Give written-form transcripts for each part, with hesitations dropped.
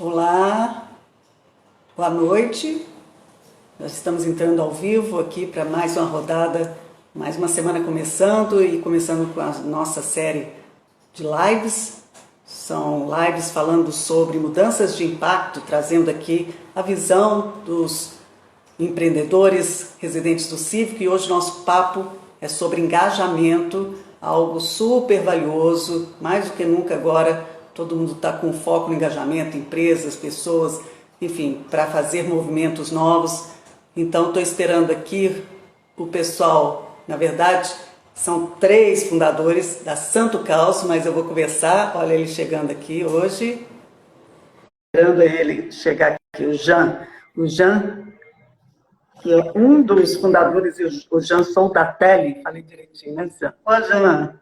Olá, boa noite. Nós estamos entrando ao vivo aqui para mais uma rodada, mais uma semana começando e começando com a nossa série de lives. São lives falando sobre mudanças de impacto, trazendo aqui a visão dos empreendedores residentes do Cívico, e hoje nosso papo é sobre engajamento, algo super valioso, mais do que nunca agora todo mundo está com foco no engajamento, empresas, pessoas, enfim, para fazer movimentos novos. Então estou esperando aqui o pessoal, na verdade são três fundadores da Santo Caos, mas eu vou conversar, olha ele chegando aqui hoje, esperando ele chegar aqui, o Jean que é um dos fundadores, e o Jean Soldatelli, falei direitinho, né, Jean? Ô, Jean,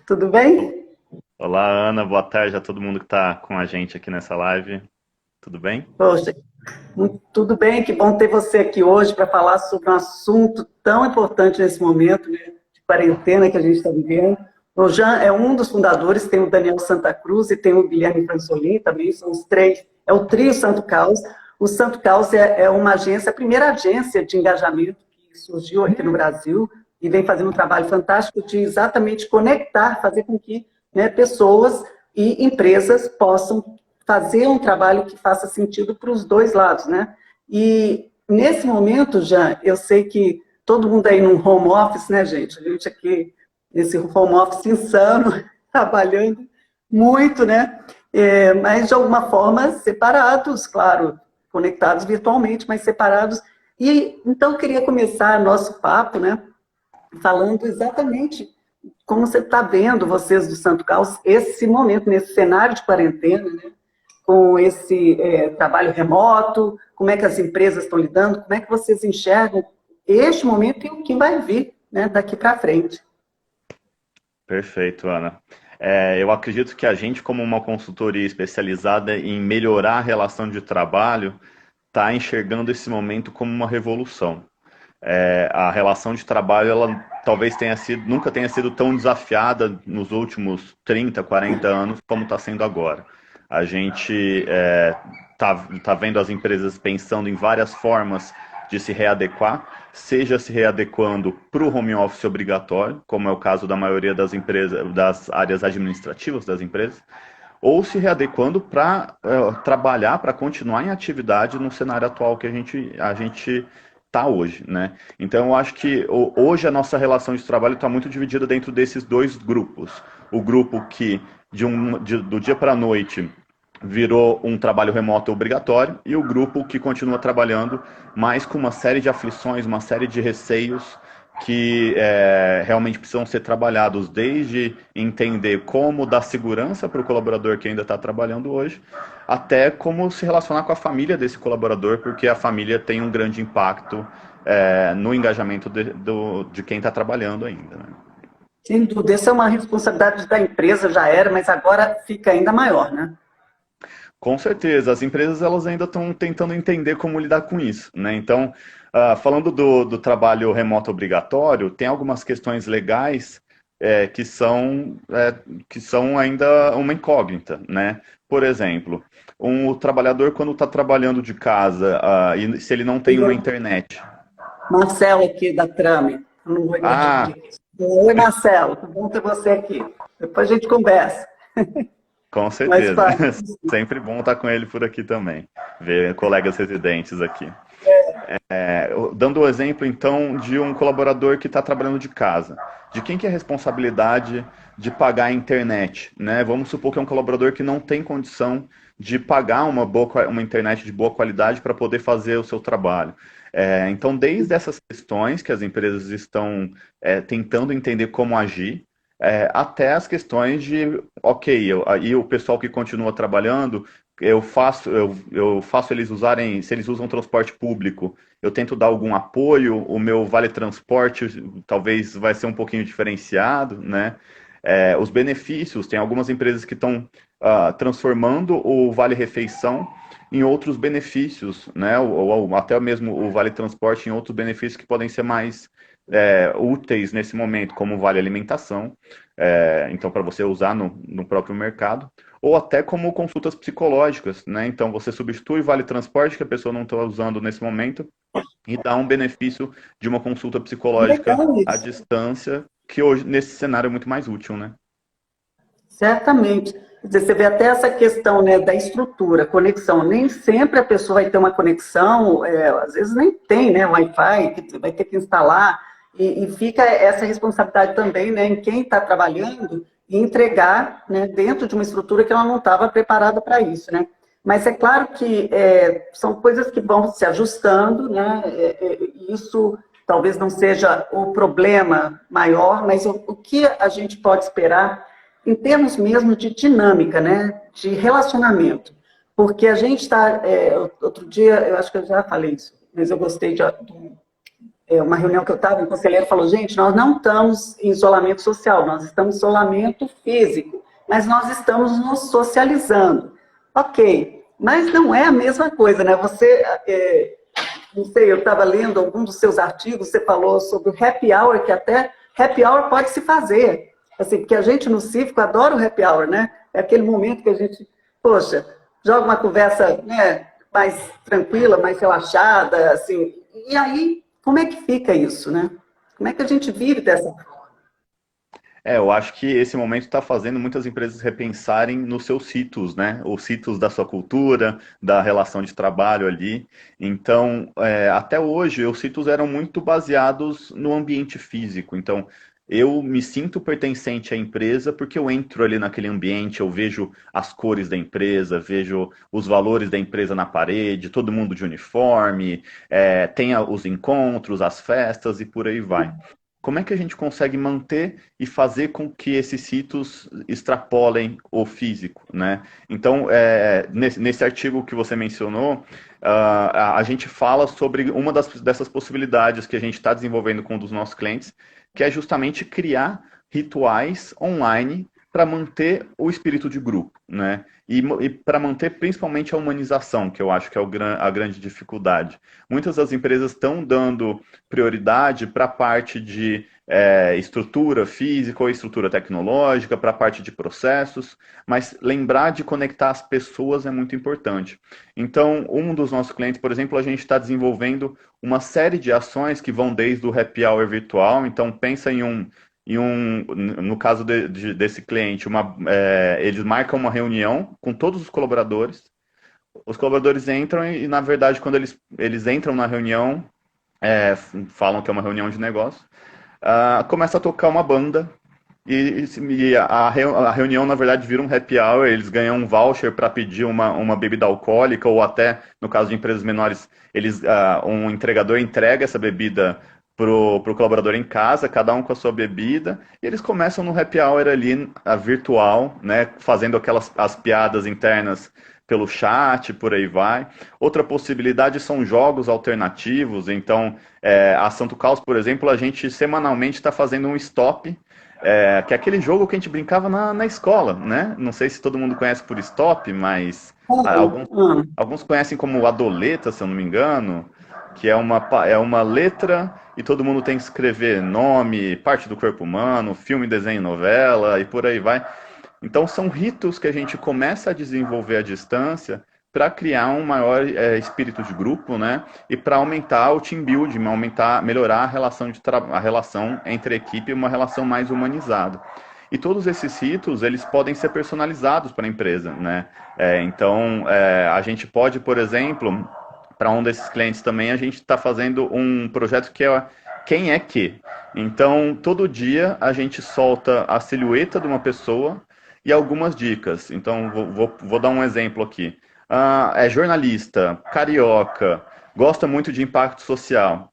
tudo bem? Olá, Ana, boa tarde a todo mundo que está com a gente aqui nessa live. Tudo bem? Poxa, tudo bem, que bom ter você aqui hoje para falar sobre um assunto tão importante nesse momento, né, de quarentena que a gente está vivendo. O Jean é um dos fundadores, tem o Daniel Santa Cruz e tem o Guilherme Franzolin também, são os três, é o trio Santo Caos. O Santo Caos é uma agência, a primeira agência de engajamento que surgiu aqui no Brasil e vem fazendo um trabalho fantástico de exatamente conectar, fazer com que, né, pessoas e empresas possam fazer um trabalho que faça sentido para os dois lados, né? E nesse momento, já, eu sei que todo mundo aí num home office, né, gente? A gente aqui, nesse home office insano, trabalhando muito, né? Mas de alguma forma separados, claro, conectados virtualmente, mas separados. E então eu queria começar nosso papo, né, falando exatamente como você está vendo, vocês do Santo Caos, esse momento, nesse cenário de quarentena, né? Com esse trabalho remoto, como é que as empresas estão lidando, como é que vocês enxergam este momento e o que vai vir, né, daqui para frente. Perfeito, Ana. Eu acredito que a gente, como uma consultoria especializada em melhorar a relação de trabalho, está enxergando esse momento como uma revolução. A relação de trabalho, ela talvez nunca tenha sido tão desafiada nos últimos 30, 40 anos como está sendo agora. A gente tá vendo as empresas pensando em várias formas de se readequar, seja se readequando para o home office obrigatório, como é o caso da maioria das empresas, das áreas administrativas das empresas, ou se readequando para trabalhar, para continuar em atividade no cenário atual que a gente está hoje, né? Então eu acho que hoje a nossa relação de trabalho está muito dividida dentro desses dois grupos. O grupo que do dia para a noite virou um trabalho remoto obrigatório e o grupo que continua trabalhando, mas com uma série de aflições, uma série de receios que realmente precisam ser trabalhados, desde entender como dar segurança para o colaborador que ainda está trabalhando hoje, até como se relacionar com a família desse colaborador, porque a família tem um grande impacto no engajamento de quem está trabalhando ainda, né? Sem dúvida, essa é uma responsabilidade da empresa, já era, mas agora fica ainda maior, né? Com certeza, as empresas elas ainda estão tentando entender como lidar com isso, né? Então, falando do trabalho remoto obrigatório, tem algumas questões legais que são ainda uma incógnita, né? Por exemplo, o trabalhador quando está trabalhando de casa, e se ele não tem uma internet. Marcelo aqui da Trame, eu não vou Ah, invadir. Oi, Marcelo, que bom ter você aqui. Depois a gente conversa. com Mas certeza. fala. Sempre bom estar com ele por aqui também, ver colegas residentes aqui. Dando o exemplo, então, de um colaborador que está trabalhando de casa. De quem que é a responsabilidade de pagar a internet, né? Vamos supor que é um colaborador que não tem condição de pagar uma internet de boa qualidade para poder fazer o seu trabalho. Então, desde essas questões que as empresas estão tentando entender como agir, até as questões de, ok, aí o pessoal que continua trabalhando, eu faço eles usarem, se eles usam transporte público, eu tento dar algum apoio, o meu vale transporte talvez vai ser um pouquinho diferenciado, né? Os benefícios, tem algumas empresas que estão transformando o vale refeição em outros benefícios, né? Ou até mesmo o vale transporte em outros benefícios que podem ser mais úteis nesse momento, como o vale alimentação, então para você usar no próprio mercado. ou até como consultas psicológicas, né? Então, você substitui o vale transporte que a pessoa não está usando nesse momento e dá um benefício de uma consulta psicológica Legal à isso. distância, que hoje, nesse cenário, é muito mais útil, né? Certamente. Quer dizer, você vê até essa questão, né, da estrutura, conexão. Nem sempre a pessoa vai ter uma conexão, às vezes nem tem, né, Wi-Fi, que vai ter que instalar, e fica essa responsabilidade também, né, em quem está trabalhando e entregar, né, dentro de uma estrutura que ela não estava preparada para isso, né. Mas é claro que são coisas que vão se ajustando, né, isso talvez não seja o problema maior, mas o que a gente pode esperar em termos mesmo de dinâmica, né, de relacionamento. Porque a gente está, outro dia, eu acho que eu já falei isso, mas eu gostei de uma reunião que eu estava, um conselheiro falou, gente, nós não estamos em isolamento social, nós estamos em isolamento físico, mas nós estamos nos socializando. Ok, mas não é a mesma coisa, né? Você, não sei, eu estava lendo algum dos seus artigos, você falou sobre o happy hour, que até happy hour pode se fazer. Assim, porque a gente no Cívico adora o happy hour, né? É aquele momento que a gente, poxa, joga uma conversa, né, mais tranquila, mais relaxada, assim. E aí, como é que fica isso, né? Como é que a gente vive dessa forma? Eu acho que esse momento está fazendo muitas empresas repensarem nos seus ritos, né? Os ritos da sua cultura, da relação de trabalho ali. Então, até hoje, os ritos eram muito baseados no ambiente físico. Então, eu me sinto pertencente à empresa porque eu entro ali naquele ambiente, eu vejo as cores da empresa, vejo os valores da empresa na parede, todo mundo de uniforme, tem os encontros, as festas e por aí vai. Como é que a gente consegue manter e fazer com que esses ritos extrapolem o físico, né? Então, nesse artigo que você mencionou, a gente fala sobre uma dessas possibilidades que a gente está desenvolvendo com um dos nossos clientes, que é justamente criar rituais online para manter o espírito de grupo, né? E para manter principalmente a humanização, que eu acho que é a grande dificuldade. Muitas das empresas estão dando prioridade para a parte de estrutura física ou estrutura tecnológica, para a parte de processos, mas lembrar de conectar as pessoas é muito importante. Então, um dos nossos clientes, por exemplo, a gente está desenvolvendo uma série de ações que vão desde o happy hour virtual, então pensa no caso desse cliente, eles marcam uma reunião com todos os colaboradores entram e, na verdade, quando eles entram na reunião, falam que é uma reunião de negócio, começa a tocar uma banda a reunião, na verdade, vira um happy hour, eles ganham um voucher para pedir uma bebida alcoólica, ou até, no caso de empresas menores, um entregador entrega essa bebida pro colaborador em casa, cada um com a sua bebida, e eles começam no happy hour ali, virtual, né, fazendo as piadas internas pelo chat, por aí vai. Outra possibilidade são jogos alternativos, então, a Santo Caos, por exemplo, a gente semanalmente está fazendo um stop, que é aquele jogo que a gente brincava na escola, né? Não sei se todo mundo conhece por stop, mas alguns conhecem como Adoleta, se eu não me engano, que é uma letra e todo mundo tem que escrever nome, parte do corpo humano, filme, desenho, novela e por aí vai. Então são ritos que a gente começa a desenvolver à distância para criar um maior espírito de grupo, né? E para aumentar o team building, melhorar a relação entre a equipe e uma relação mais humanizada. E todos esses ritos, eles podem ser personalizados para a empresa, né? Então, a gente pode, por exemplo, para um desses clientes também, a gente está fazendo um projeto que é Quem é que? Então, todo dia a gente solta a silhueta de uma pessoa e algumas dicas. Então, vou dar um exemplo aqui. É jornalista, carioca, gosta muito de impacto social.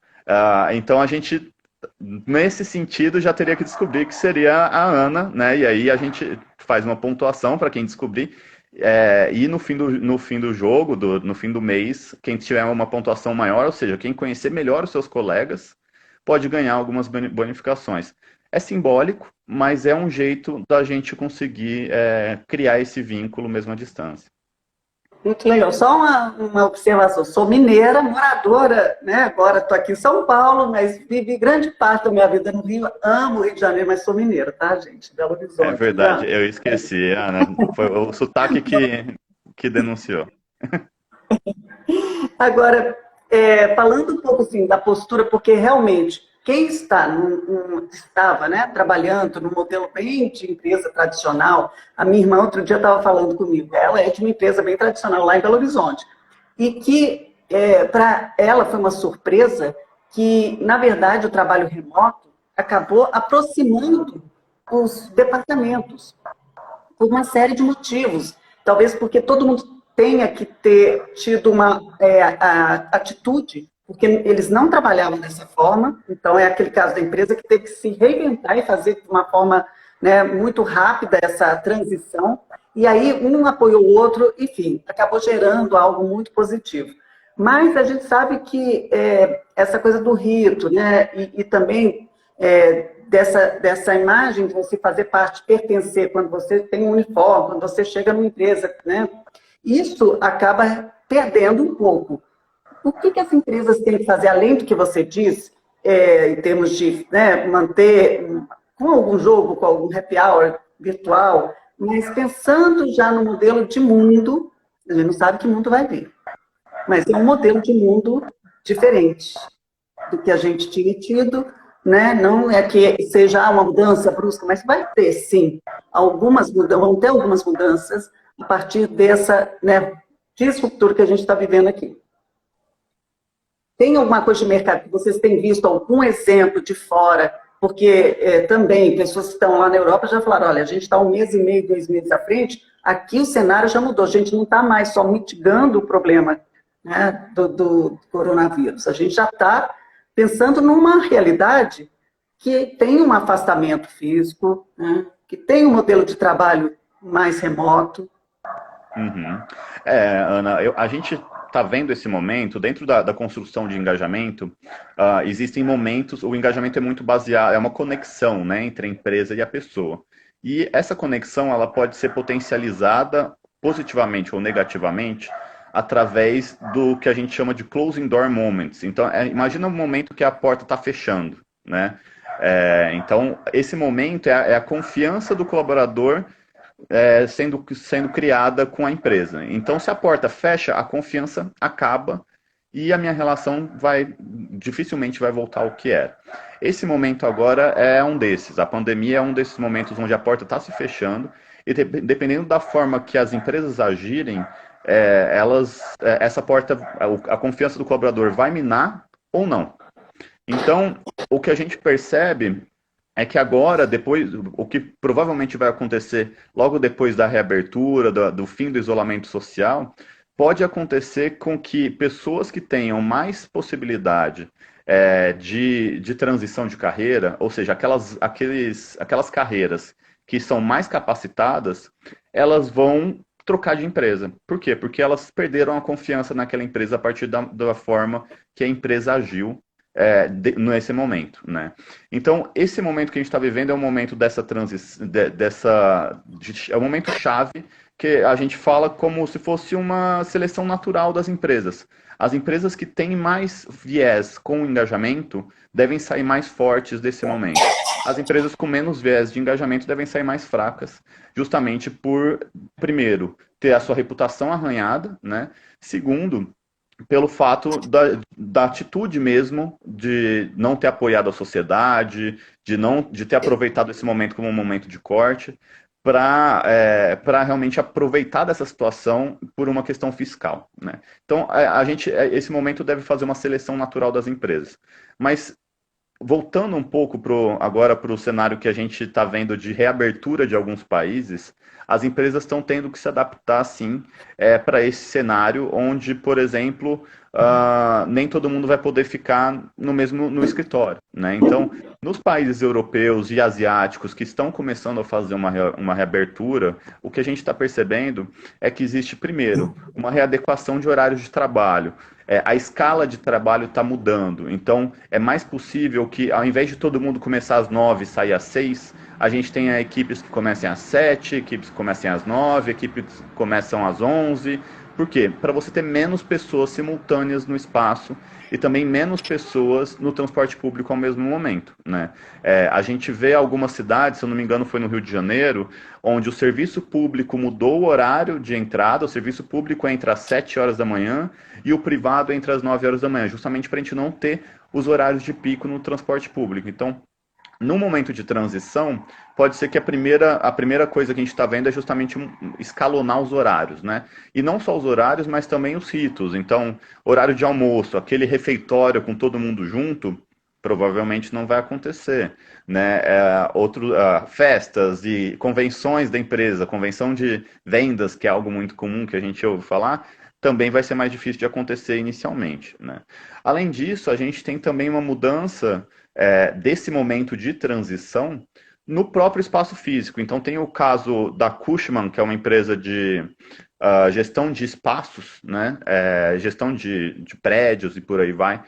Então, a gente, nesse sentido, já teria que descobrir que seria a Ana, né? E aí a gente faz uma pontuação para quem descobrir. E no fim do jogo, no fim do mês, quem tiver uma pontuação maior, ou seja, quem conhecer melhor os seus colegas, pode ganhar algumas bonificações. É simbólico, mas é um jeito da gente conseguir criar esse vínculo mesmo à distância. Muito legal. Só uma observação. Sou mineira, moradora, né? Agora estou aqui em São Paulo, mas vivi grande parte da minha vida no Rio. Amo o Rio de Janeiro, mas sou mineira, tá, gente? Belo É Horizonte, verdade, né? eu esqueci, Ana. Foi o sotaque que denunciou. Agora, falando um pouco assim, da postura, porque realmente quem estava, né, trabalhando no modelo bem de empresa tradicional, a minha irmã outro dia estava falando comigo, ela é de uma empresa bem tradicional lá em Belo Horizonte, e que para ela foi uma surpresa que, na verdade, o trabalho remoto acabou aproximando os departamentos por uma série de motivos. Talvez porque todo mundo tenha que ter tido uma atitude, porque eles não trabalhavam dessa forma, então é aquele caso da empresa que teve que se reinventar e fazer de uma forma, né, muito rápida essa transição, e aí um apoiou o outro, enfim, acabou gerando algo muito positivo. Mas a gente sabe que essa coisa do rito, né, e também dessa imagem de você fazer parte, pertencer, quando você tem um uniforme, quando você chega numa empresa, né? Isso acaba perdendo um pouco. O que as empresas têm que fazer, além do que você diz, em termos de, né, manter com algum jogo, com algum happy hour virtual, mas pensando já no modelo de mundo, a gente não sabe que mundo vai vir, mas é um modelo de mundo diferente do que a gente tinha tido, né? Não é que seja uma mudança brusca, mas vai ter, sim, vão ter algumas mudanças a partir dessa, né, disruptura que a gente está vivendo aqui. Tem alguma coisa de mercado que vocês têm visto, algum exemplo de fora? Porque também pessoas que estão lá na Europa já falaram, olha, a gente está 1 mês e meio, 2 meses à frente, aqui o cenário já mudou, a gente não está mais só mitigando o problema, né, do coronavírus, a gente já está pensando numa realidade que tem um afastamento físico, né, que tem um modelo de trabalho mais remoto. Uhum. Ana, a gente está vendo esse momento, dentro da construção de engajamento, existem momentos, o engajamento é muito baseado, é uma conexão, né, entre a empresa e a pessoa. E essa conexão, ela pode ser potencializada positivamente ou negativamente através do que a gente chama de closing door moments. Então, imagina um momento que a porta está fechando, né? Então, esse momento é a confiança do colaborador sendo criada com a empresa. Então, se a porta fecha, a confiança acaba e a minha relação dificilmente vai voltar ao que era. Esse momento agora é um desses. A pandemia é um desses momentos onde a porta está se fechando e dependendo da forma que as empresas agirem, essa porta, a confiança do colaborador vai minar ou não. Então, o que a gente percebe é que agora, depois, o que provavelmente vai acontecer logo depois da reabertura, do fim do isolamento social, pode acontecer com que pessoas que tenham mais possibilidade de transição de carreira, ou seja, aquelas carreiras que são mais capacitadas, elas vão trocar de empresa. Por quê? Porque elas perderam a confiança naquela empresa a partir da forma que a empresa agiu nesse momento, né? Então, esse momento que a gente está vivendo é um momento dessa transição, é um momento chave que a gente fala como se fosse uma seleção natural das empresas. As empresas que têm mais viés com engajamento devem sair mais fortes desse momento. As empresas com menos viés de engajamento devem sair mais fracas, justamente por, primeiro, ter a sua reputação arranhada, né? Segundo, pelo fato da atitude mesmo de não ter apoiado a sociedade, de ter aproveitado esse momento como um momento de corte, para realmente aproveitar dessa situação por uma questão fiscal, né? Então, esse momento deve fazer uma seleção natural das empresas. Mas, voltando um pouco agora para o cenário que a gente está vendo de reabertura de alguns países, as empresas estão tendo que se adaptar, sim, para esse cenário onde, por exemplo, nem todo mundo vai poder ficar no escritório, né? Então, nos países europeus e asiáticos que estão começando a fazer uma reabertura, o que a gente está percebendo é que existe, primeiro, uma readequação de horários de trabalho. A escala de trabalho está mudando, então é mais possível que, ao invés de todo mundo começar às 9 e sair às 6, a gente tenha equipes que comecem às 7, equipes que comecem às 9, equipes que começam às 11, Por quê? Para você ter menos pessoas simultâneas no espaço e também menos pessoas no transporte público ao mesmo momento, né? A gente vê algumas cidades, se eu não me engano foi no Rio de Janeiro, onde o serviço público mudou o horário de entrada, o serviço público entra às 7 horas da manhã e o privado entra às 9 horas da manhã, justamente para a gente não ter os horários de pico no transporte público. Então, no momento de transição, pode ser que a primeira coisa que a gente está vendo é justamente escalonar os horários, né? E não só os horários, mas também os ritos. Então, horário de almoço, aquele refeitório com todo mundo junto, provavelmente não vai acontecer, né? Festas e convenções da empresa, convenção de vendas, que é algo muito comum que a gente ouve falar, também vai ser mais difícil de acontecer inicialmente, né? Além disso, a gente tem também uma mudança desse momento de transição no próprio espaço físico. Então tem o caso da Cushman, que é uma empresa de gestão de espaços, né? Gestão de prédios e por aí vai,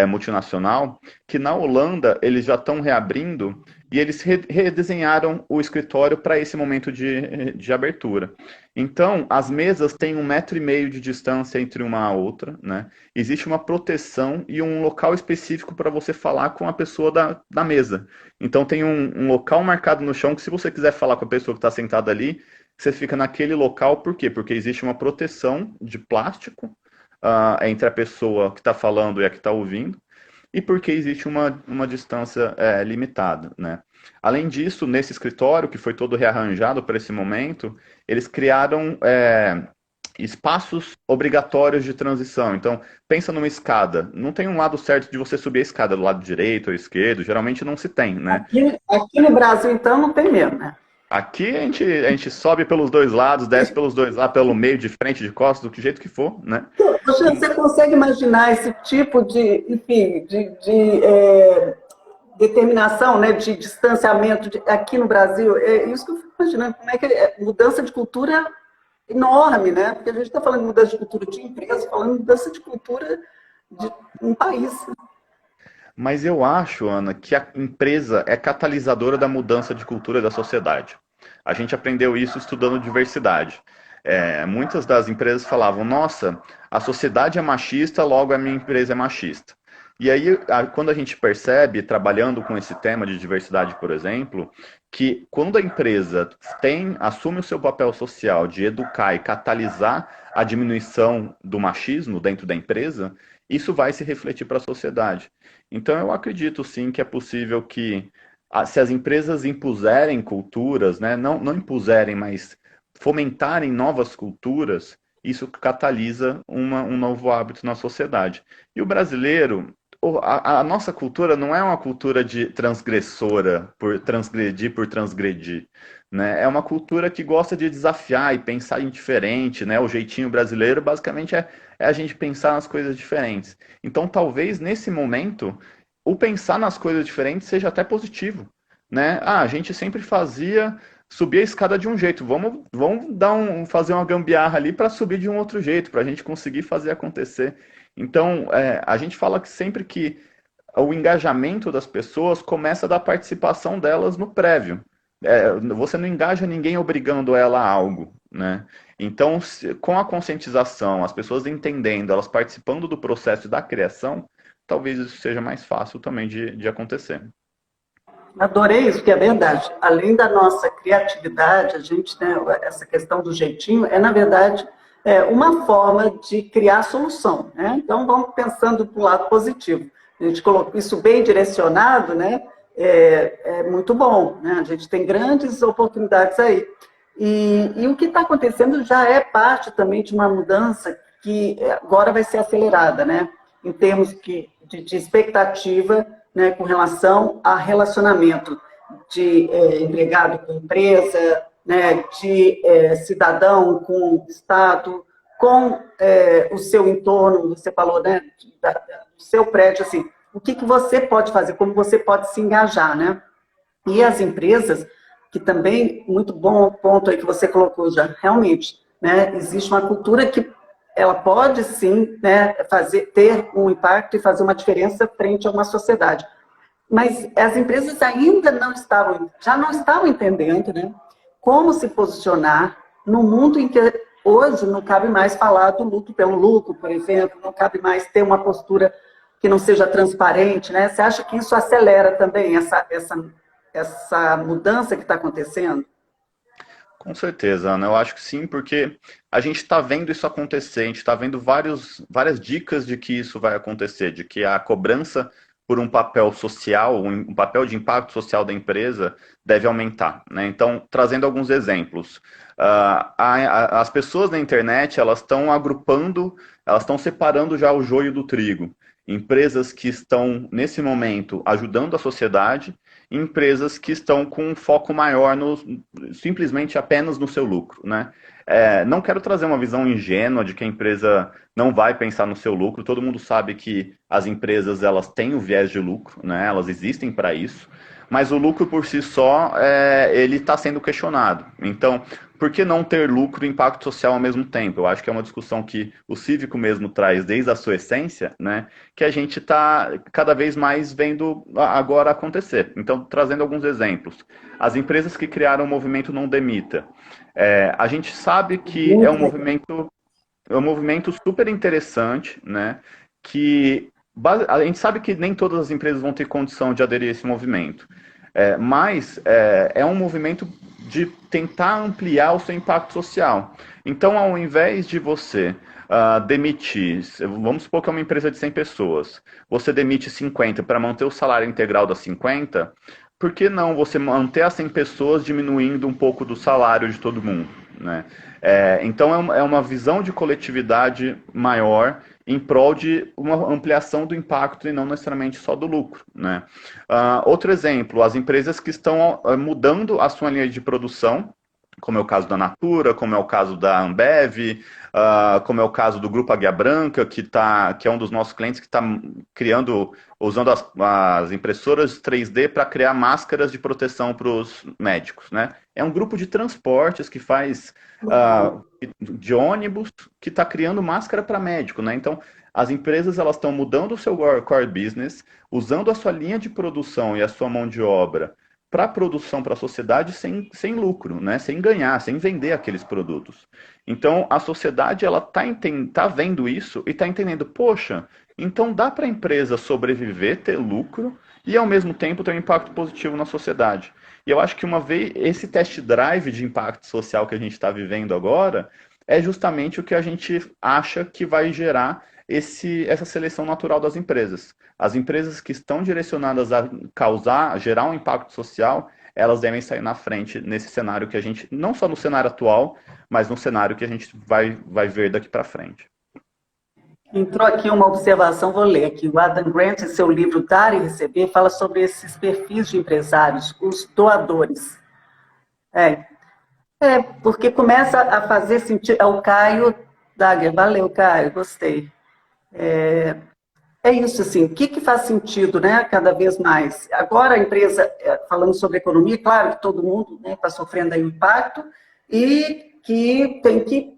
multinacional, que na Holanda eles já estão reabrindo e eles redesenharam o escritório para esse momento de abertura. Então, as mesas têm 1,5 m de distância entre uma a outra, né? Existe uma proteção e um local específico para você falar com a pessoa da mesa. Então, tem um local marcado no chão que, se você quiser falar com a pessoa que está sentada ali, você fica naquele local. Por quê? Porque existe uma proteção de plástico entre a pessoa que está falando e a que está ouvindo, e porque existe uma distância limitada, né? Além disso, nesse escritório, que foi todo rearranjado para esse momento, eles criaram espaços obrigatórios de transição. Então, pensa numa escada. Não tem um lado certo de você subir a escada, do lado direito ou esquerdo, geralmente não se tem, né? Aqui no Brasil, então, não tem mesmo, né? Aqui a gente sobe pelos dois lados, desce pelos dois lados, pelo meio, de frente, de costas, do jeito que for, né? Você consegue imaginar esse tipo de, enfim, determinação, né, de distanciamento aqui no Brasil? É isso que eu fico imaginando, como é que mudança de cultura enorme, né? Porque a gente está falando de mudança de cultura de empresa, falando de mudança de cultura de um país. Mas eu acho, Ana, que a empresa é catalisadora da mudança de cultura da sociedade. A gente aprendeu isso estudando diversidade. Muitas das empresas falavam, nossa, a sociedade é machista, logo a minha empresa é machista. E aí, quando a gente percebe, trabalhando com esse tema de diversidade, por exemplo, que quando a empresa assume o seu papel social de educar e catalisar a diminuição do machismo dentro da empresa, isso vai se refletir para a sociedade. Então, eu acredito sim que é possível que, se as empresas impuserem culturas, né, não impuserem, mas fomentarem novas culturas, isso catalisa um novo hábito na sociedade. E o brasileiro, a nossa cultura não é uma cultura de transgressora, por transgredir, né? É uma cultura que gosta de desafiar e pensar em diferente, né? O jeitinho brasileiro, basicamente, é a gente pensar nas coisas diferentes. Então, talvez, nesse momento, o pensar nas coisas diferentes seja até positivo, né? A gente sempre subir a escada de um jeito, vamos fazer uma gambiarra ali para subir de um outro jeito, para a gente conseguir fazer acontecer. Então, a gente fala que sempre que o engajamento das pessoas começa da participação delas no prévio. Você não engaja ninguém obrigando ela a algo, né? Então, com a conscientização, as pessoas entendendo, elas participando do processo da criação, talvez isso seja mais fácil também de acontecer. Adorei isso, que é verdade. Além da nossa criatividade, a gente, né, essa questão do jeitinho, na verdade, uma forma de criar solução, né? Então, vamos pensando para o lado positivo. A gente colocou isso bem direcionado, né? É muito bom, né? A gente tem grandes oportunidades aí. E o que está acontecendo já é parte também de uma mudança que agora vai ser acelerada, né? Em termos de expectativa, né, com relação a relacionamento de empregado com empresa, né, de cidadão com o Estado, com o seu entorno, você falou, né, do seu prédio, assim, o que você pode fazer, como você pode se engajar, né? E as empresas, que também, muito bom ponto aí que você colocou já, realmente, né, existe uma cultura que ela pode sim, né, ter um impacto e fazer uma diferença frente a uma sociedade. Mas as empresas ainda já não estavam entendendo, né, como se posicionar no mundo em que hoje não cabe mais falar do lucro pelo lucro, por exemplo, não cabe mais ter uma postura que não seja transparente, né? Você acha que isso acelera também essa mudança que está acontecendo? Com certeza, Ana. Eu acho que sim, porque a gente está vendo isso acontecer, a gente está vendo várias dicas de que isso vai acontecer, de que a cobrança por um papel social, um papel de impacto social da empresa deve aumentar, né? Então, trazendo alguns exemplos. As pessoas na internet, elas estão agrupando, elas estão separando já o joio do trigo. Empresas que estão, nesse momento, ajudando a sociedade, e empresas que estão com um foco maior simplesmente apenas no seu lucro, né? Não quero trazer uma visão ingênua de que a empresa não vai pensar no seu lucro. Todo mundo sabe que as empresas, elas têm o viés de lucro, né? Elas existem para isso. Mas o lucro por si só, ele está sendo questionado. Então, por que não ter lucro e impacto social ao mesmo tempo? Eu acho que é uma discussão que o cívico mesmo traz desde a sua essência, né? Que a gente está cada vez mais vendo agora acontecer. Então, trazendo alguns exemplos. As empresas que criaram o movimento Não Demita. A gente sabe que é um movimento super interessante, né? Que a gente sabe que nem todas as empresas vão ter condição de aderir a esse movimento, mas é um movimento de tentar ampliar o seu impacto social. Então, ao invés de você demitir, vamos supor que é uma empresa de 100 pessoas, você demite 50 para manter o salário integral das 50, por que não você manter as 100 pessoas diminuindo um pouco do salário de todo mundo, né? Então, é uma visão de coletividade maior em prol de uma ampliação do impacto e não necessariamente só do lucro, né? Outro exemplo, as empresas que estão mudando a sua linha de produção, como é o caso da Natura, como é o caso da Ambev, como é o caso do Grupo Águia Branca, que é um dos nossos clientes que está usando as impressoras 3D para criar máscaras de proteção para os médicos, né? É um grupo de transportes que faz de ônibus que está criando máscara para médico, né? Então, as empresas elas estão mudando o seu core business, usando a sua linha de produção e a sua mão de obra para produção para a sociedade sem lucro, né? Sem ganhar, sem vender aqueles produtos. Então, a sociedade ela tá vendo isso e está entendendo, poxa, então dá para a empresa sobreviver, ter lucro e, ao mesmo tempo, ter um impacto positivo na sociedade. E eu acho que uma vez esse test drive de impacto social que a gente está vivendo agora é justamente o que a gente acha que vai gerar essa seleção natural das empresas. As empresas que estão direcionadas a gerar um impacto social, elas devem sair na frente nesse cenário que a gente, não só no cenário atual, mas no cenário que a gente vai ver daqui para frente. Entrou aqui uma observação, vou ler aqui. O Adam Grant, em seu livro Dar e Receber, fala sobre esses perfis de empresários, os doadores. Porque começa a fazer sentido. É o Caio Dagger. Valeu, Caio, gostei. É isso, assim, o que faz sentido, né, cada vez mais? Agora a empresa, falando sobre economia, claro que todo mundo está sofrendo aí o impacto e que tem que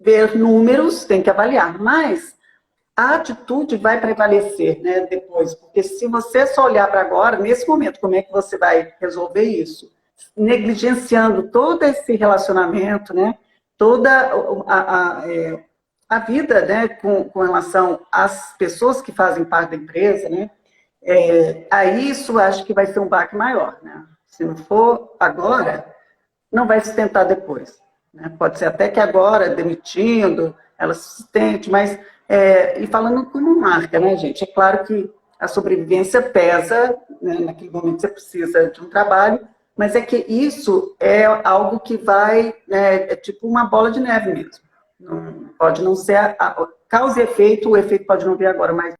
ver números, tem que avaliar, mas a atitude vai prevalecer, né, depois, porque se você só olhar para agora, nesse momento, como é que você vai resolver isso? Negligenciando todo esse relacionamento, né, toda a vida, né, com relação às pessoas que fazem parte da empresa, né, aí isso acho que vai ser um baque maior, né? Se não for agora, não vai sustentar depois, né? Pode ser até que agora, demitindo, ela se sustente, mas, e falando como marca, né, gente? É claro que a sobrevivência pesa, né, naquele momento você precisa de um trabalho, mas é que isso é algo que vai, é tipo uma bola de neve mesmo. Não, pode não ser a causa e efeito, o efeito pode não vir agora, mas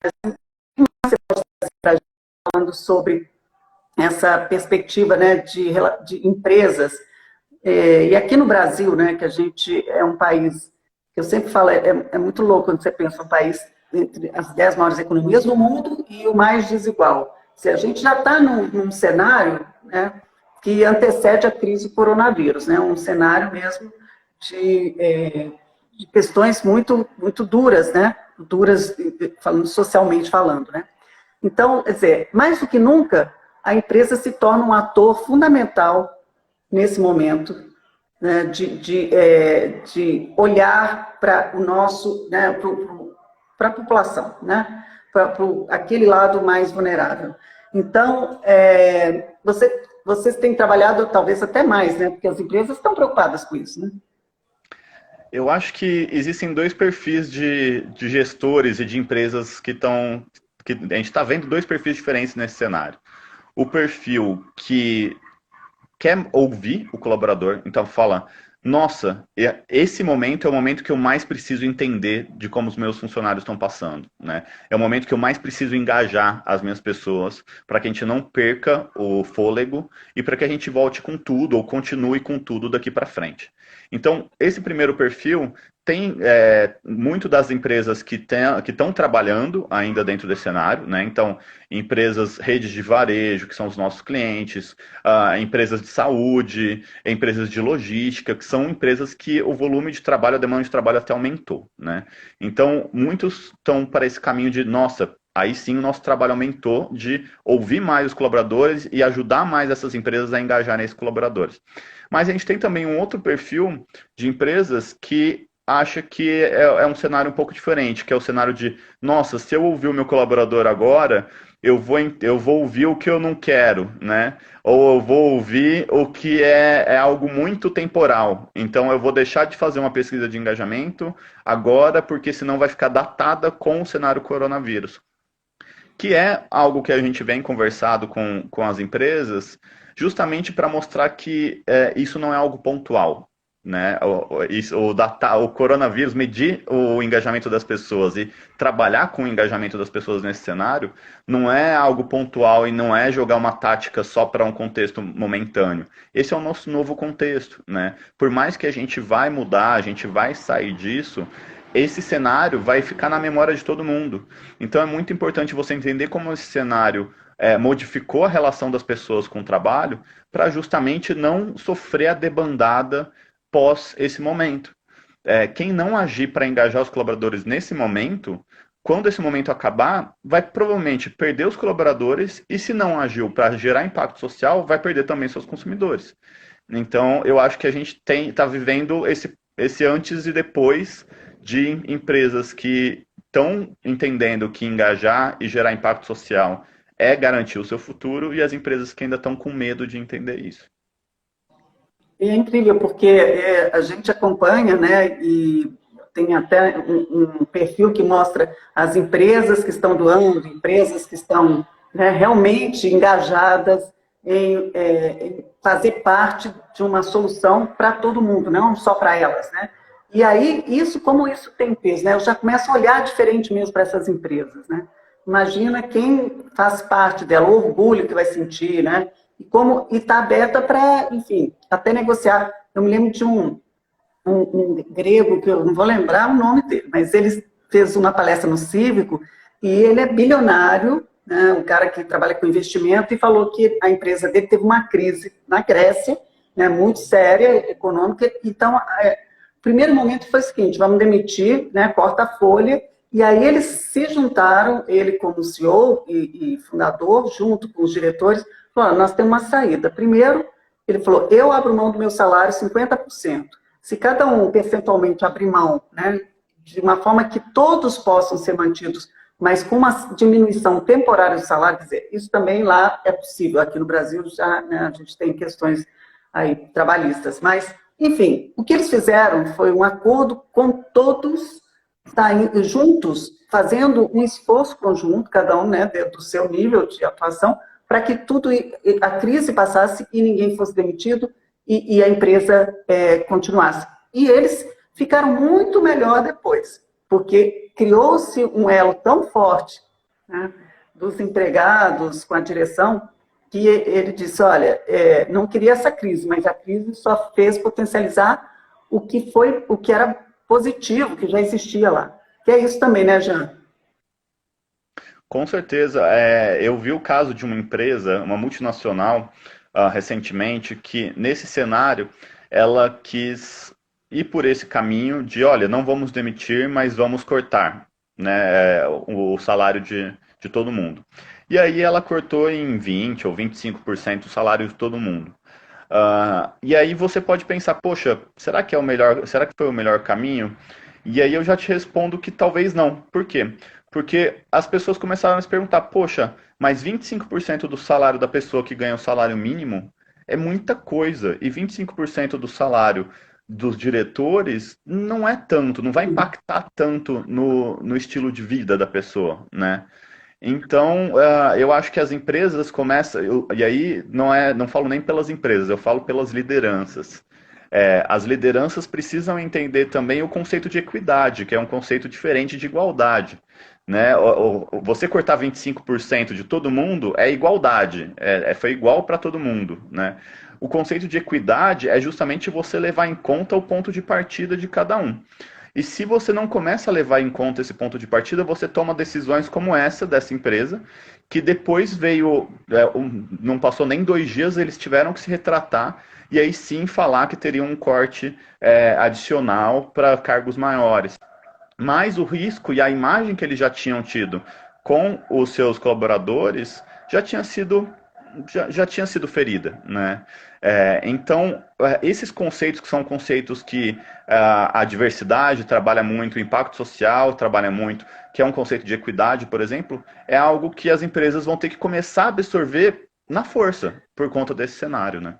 você pode estar falando sobre essa perspectiva, né, de empresas. E aqui no Brasil, né, que a gente é um país, que eu sempre falo, é muito louco quando você pensa um país entre as 10 maiores economias do mundo e o mais desigual. Se a gente já está num cenário, né, que antecede a crise do coronavírus, né? Um cenário mesmo de questões muito, muito duras, né? Duras, falando socialmente falando, né? Então, quer dizer, mais do que nunca, a empresa se torna um ator fundamental nesse momento, né, de olhar para o nosso, né, para a população, né, para aquele lado mais vulnerável. Então, vocês têm trabalhado talvez até mais, né, porque as empresas estão preocupadas com isso, né? Eu acho que existem dois perfis de gestores e de empresas que estão. Que a gente está vendo dois perfis diferentes nesse cenário. O perfil que quer ouvir o colaborador, então fala, nossa, esse momento é o momento que eu mais preciso entender de como os meus funcionários estão passando, né? É o momento que eu mais preciso engajar as minhas pessoas para que a gente não perca o fôlego e para que a gente volte com tudo ou continue com tudo daqui para frente. Então, esse primeiro perfil tem muito das empresas que estão trabalhando ainda dentro desse cenário, né? Então, empresas, redes de varejo, que são os nossos clientes, empresas de saúde, empresas de logística, que são empresas que o volume de trabalho, a demanda de trabalho até aumentou, né? Então, muitos estão para esse caminho de, nossa, aí sim o nosso trabalho aumentou de ouvir mais os colaboradores e ajudar mais essas empresas a engajarem esses colaboradores. Mas a gente tem também um outro perfil de empresas que acha que é um cenário um pouco diferente, que é o cenário de, nossa, se eu ouvir o meu colaborador agora, eu vou ouvir o que eu não quero, né? Ou eu vou ouvir o que é algo muito temporal. Então eu vou deixar de fazer uma pesquisa de engajamento agora, porque senão vai ficar datada com o cenário coronavírus. Que é algo que a gente vem conversado com as empresas, justamente para mostrar que isso não é algo pontual, né? O coronavírus, medir o engajamento das pessoas e trabalhar com o engajamento das pessoas nesse cenário, não é algo pontual e não é jogar uma tática só para um contexto momentâneo. Esse é o nosso novo contexto, né? Por mais que a gente vai mudar, a gente vai sair disso, esse cenário vai ficar na memória de todo mundo. Então é muito importante você entender como esse cenário modificou a relação das pessoas com o trabalho para justamente não sofrer a debandada pós esse momento. Quem não agir para engajar os colaboradores nesse momento, quando esse momento acabar, vai provavelmente perder os colaboradores e se não agiu para gerar impacto social, vai perder também seus consumidores. Então, eu acho que a gente está vivendo esse antes e depois de empresas que estão entendendo que engajar e gerar impacto social é garantir o seu futuro e as empresas que ainda estão com medo de entender isso. E é incrível, porque a gente acompanha, né, e tem até um perfil que mostra as empresas que estão doando, empresas que estão, né, realmente engajadas em fazer parte de uma solução para todo mundo, não só para elas, né? E aí, como isso tem peso, né? Eu já começo a olhar diferente mesmo para essas empresas, né? Imagina quem faz parte dela, o orgulho que vai sentir, né? E está aberta para, enfim, até negociar. Eu me lembro de um grego, que eu não vou lembrar o nome dele, mas ele fez uma palestra no Cívico e ele é bilionário, né, um cara que trabalha com investimento, e falou que a empresa dele teve uma crise na Grécia, né, muito séria, econômica. Então, o primeiro momento foi o seguinte: vamos demitir, né, corta a folha. E aí eles se juntaram, ele como CEO e fundador, junto com os diretores, falaram: nós temos uma saída. Primeiro, ele falou: eu abro mão do meu salário 50%. Se cada um percentualmente abrir mão, né, de uma forma que todos possam ser mantidos, mas com uma diminuição temporária do salário, quer dizer, isso também lá é possível. Aqui no Brasil já, né, a gente tem questões aí trabalhistas. Mas, enfim, o que eles fizeram foi um acordo com todos juntos, fazendo um esforço conjunto, cada um, né, dentro do seu nível de atuação, para que a crise passasse e ninguém fosse demitido e a empresa continuasse. E eles ficaram muito melhor depois, porque criou-se um elo tão forte, né, dos empregados com a direção, que ele disse: olha, não queria essa crise, mas a crise só fez potencializar o que era positivo, que já existia lá. Que é isso também, né, Jean? Com certeza. Eu vi o caso de uma empresa, uma multinacional, recentemente, que nesse cenário ela quis ir por esse caminho de, olha, não vamos demitir, mas vamos cortar, né, o salário de todo mundo. E aí ela cortou em 20 ou 25% o salário de todo mundo. E aí você pode pensar, poxa, será que é o melhor, será que foi o melhor caminho? E aí eu já te respondo que talvez não. Por quê? Porque as pessoas começaram a se perguntar, poxa, mas 25% do salário da pessoa que ganha o salário mínimo é muita coisa. E 25% do salário dos diretores não é tanto, não vai impactar tanto no estilo de vida da pessoa, né? Então, eu acho que as empresas começam, e aí não falo nem pelas empresas, eu falo pelas lideranças. As lideranças precisam entender também o conceito de equidade, que é um conceito diferente de igualdade. Né? Você cortar 25% de todo mundo é igualdade, foi igual para todo mundo. Né? O conceito de equidade é justamente você levar em conta o ponto de partida de cada um. E se você não começa a levar em conta esse ponto de partida, você toma decisões como essa dessa empresa, que depois veio, não passou nem 2 dias, eles tiveram que se retratar e aí sim falar que teria um corte adicional para cargos maiores. Mas o risco e a imagem que eles já tinham tido com os seus colaboradores já tinha sido ferida, né? Então, esses conceitos que são conceitos que a diversidade trabalha muito, o impacto social trabalha muito, que é um conceito de equidade, por exemplo, é algo que as empresas vão ter que começar a absorver na força, por conta desse cenário, né?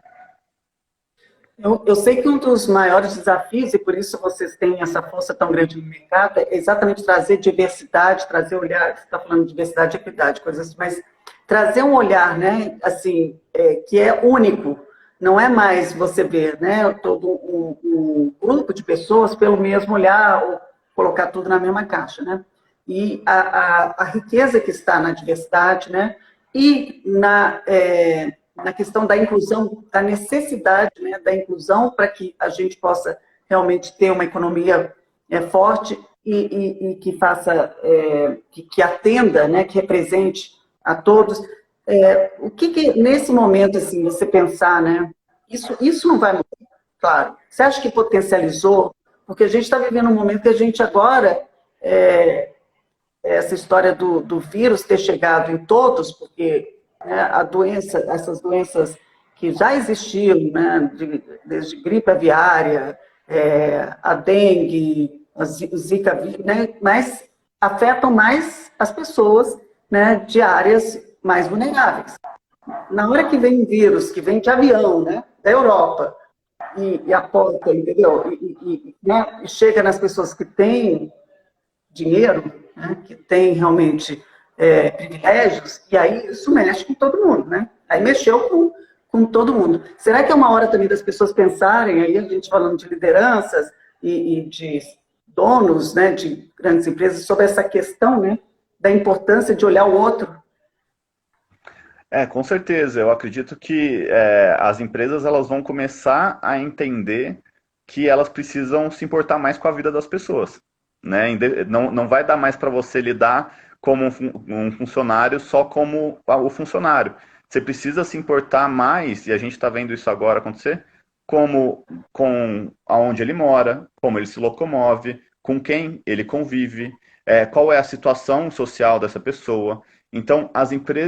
Eu sei que um dos maiores desafios, e por isso vocês têm essa força tão grande no mercado, é exatamente trazer diversidade, trazer olhar, você está falando de diversidade e equidade, coisas assim, mas trazer um olhar, né, assim, que é único, não é mais você ver, né, todo um grupo de pessoas pelo mesmo olhar, ou colocar tudo na mesma caixa, né, e a riqueza que está na diversidade, né, e na questão da inclusão, da necessidade, né, da inclusão para que a gente possa realmente ter uma economia forte e que faça, que atenda, né, que represente a todos. O que nesse momento, assim, você pensar, né, isso não vai mudar, claro. Você acha que potencializou? Porque a gente está vivendo um momento que a gente agora, essa história do vírus ter chegado em todos, porque né, essas doenças que já existiam, né, desde gripe aviária, a dengue, a zika, né, mas afetam mais as pessoas, né, de áreas mais vulneráveis. Na hora que vem um vírus, que vem de avião, né, da Europa, e aponta, entendeu? Né, e chega nas pessoas que têm dinheiro, né, que têm realmente privilégios, e aí isso mexe com todo mundo, né? Aí mexeu com todo mundo. Será que é uma hora também das pessoas pensarem, aí a gente falando de lideranças e de donos, né, de grandes empresas, sobre essa questão, né, da importância de olhar o outro? Com certeza. Eu acredito que as empresas elas vão começar a entender que elas precisam se importar mais com a vida das pessoas, né? Não vai dar mais para você lidar como um funcionário só como o funcionário. Você precisa se importar mais, e a gente está vendo isso agora acontecer, como com aonde ele mora, como ele se locomove, com quem ele convive, qual é a situação social dessa pessoa. Então,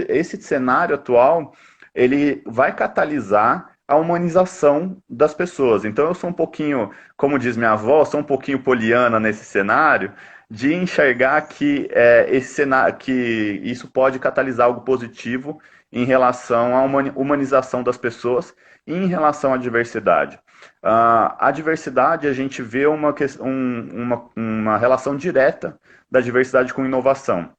esse cenário atual, ele vai catalisar a humanização das pessoas. Então, eu sou um pouquinho, como diz minha avó, sou um pouquinho poliana nesse cenário, de enxergar que esse cenário, que isso pode catalisar algo positivo em relação à humanização das pessoas e em relação à diversidade. A diversidade, a gente vê uma relação direta da diversidade com inovação.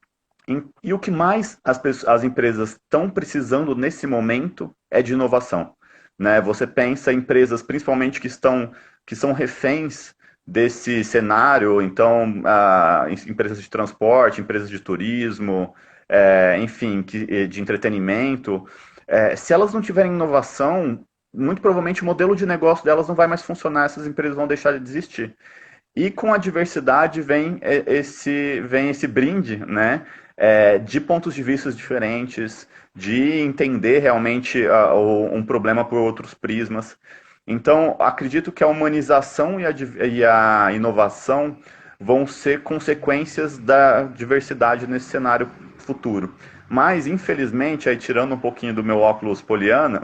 E o que mais as empresas estão precisando nesse momento é de inovação. Né? Você pensa em empresas, principalmente que são reféns desse cenário, então, empresas de transporte, empresas de turismo, enfim, de entretenimento. Se elas não tiverem inovação, muito provavelmente o modelo de negócio delas não vai mais funcionar, essas empresas vão deixar de existir. E com a diversidade vem esse brinde, né? De pontos de vista diferentes, de entender realmente um problema por outros prismas. Então, acredito que a humanização e a inovação vão ser consequências da diversidade nesse cenário futuro. Mas, infelizmente, aí tirando um pouquinho do meu óculos poliana,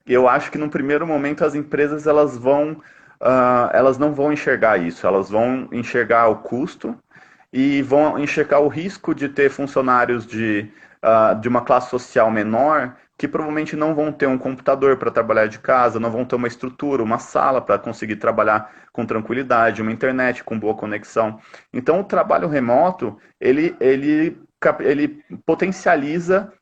eu acho que no primeiro momento as empresas elas não vão enxergar isso, elas vão enxergar o custo e vão enxergar o risco de ter funcionários de uma classe social menor que provavelmente não vão ter um computador para trabalhar de casa, não vão ter uma estrutura, uma sala para conseguir trabalhar com tranquilidade, uma internet com boa conexão. Então, o trabalho remoto, ele potencializa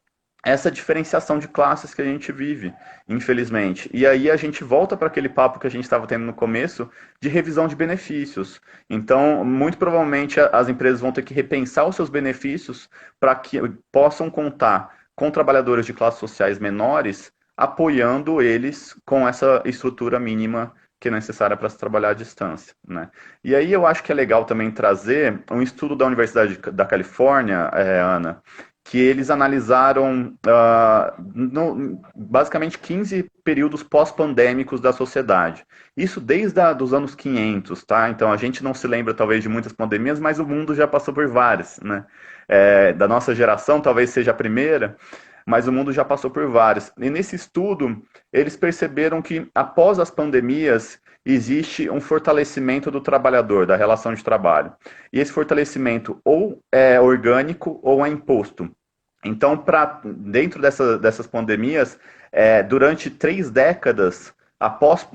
essa diferenciação de classes que a gente vive, infelizmente. E aí a gente volta para aquele papo que a gente estava tendo no começo de revisão de benefícios. Então, muito provavelmente as empresas vão ter que repensar os seus benefícios para que possam contar com trabalhadores de classes sociais menores, apoiando eles com essa estrutura mínima que é necessária para se trabalhar à distância, né? E aí eu acho que é legal também trazer um estudo da Universidade da Califórnia, Ana, que eles analisaram basicamente 15 períodos pós-pandêmicos da sociedade. Isso desde os anos 500, tá? Então a gente não se lembra talvez de muitas pandemias, mas o mundo já passou por várias, né? Da nossa geração talvez seja a primeira, mas o mundo já passou por várias. E nesse estudo, eles perceberam que após as pandemias, existe um fortalecimento do trabalhador, da relação de trabalho. E esse fortalecimento ou é orgânico ou é imposto. Então, dentro dessas pandemias, durante 3 décadas após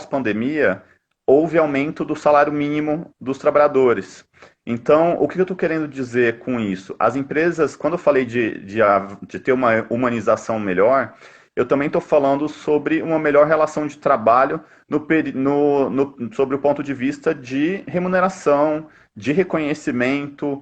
pandemia, houve aumento do salário mínimo dos trabalhadores. Então, o que eu estou querendo dizer com isso? As empresas, quando eu falei de ter uma humanização melhor, eu também estou falando sobre uma melhor relação de trabalho sobre o ponto de vista de remuneração, de reconhecimento,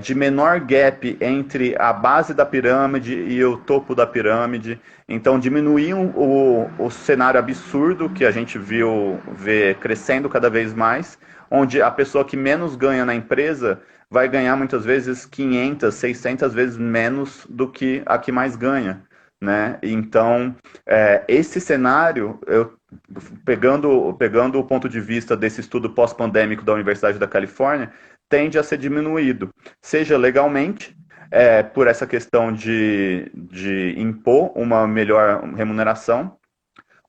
de menor gap entre a base da pirâmide e o topo da pirâmide. Então, diminuir o cenário absurdo que a gente vê crescendo cada vez mais, onde a pessoa que menos ganha na empresa vai ganhar muitas vezes 500, 600 vezes menos do que a que mais ganha, né? Então, esse cenário, pegando o ponto de vista desse estudo pós-pandêmico da Universidade da Califórnia, tende a ser diminuído, seja legalmente, por essa questão de impor uma melhor remuneração,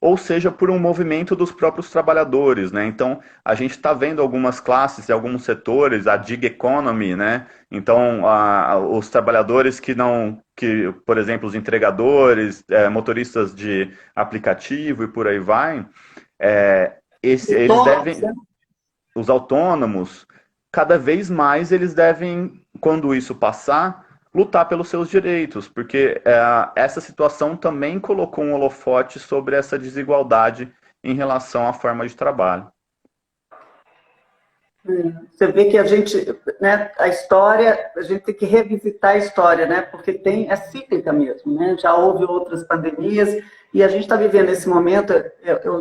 ou seja, por um movimento dos próprios trabalhadores, né? Então, a gente está vendo algumas classes e alguns setores, a gig economy, né? Então, os trabalhadores por exemplo, os entregadores, motoristas de aplicativo e por aí vai, os autônomos, cada vez mais eles devem, quando isso passar, lutar pelos seus direitos, porque essa situação também colocou um holofote sobre essa desigualdade em relação à forma de trabalho. Você vê que a gente, né, a gente tem que revisitar a história, né, porque é cíclica mesmo, né, já houve outras pandemias e a gente está vivendo esse momento,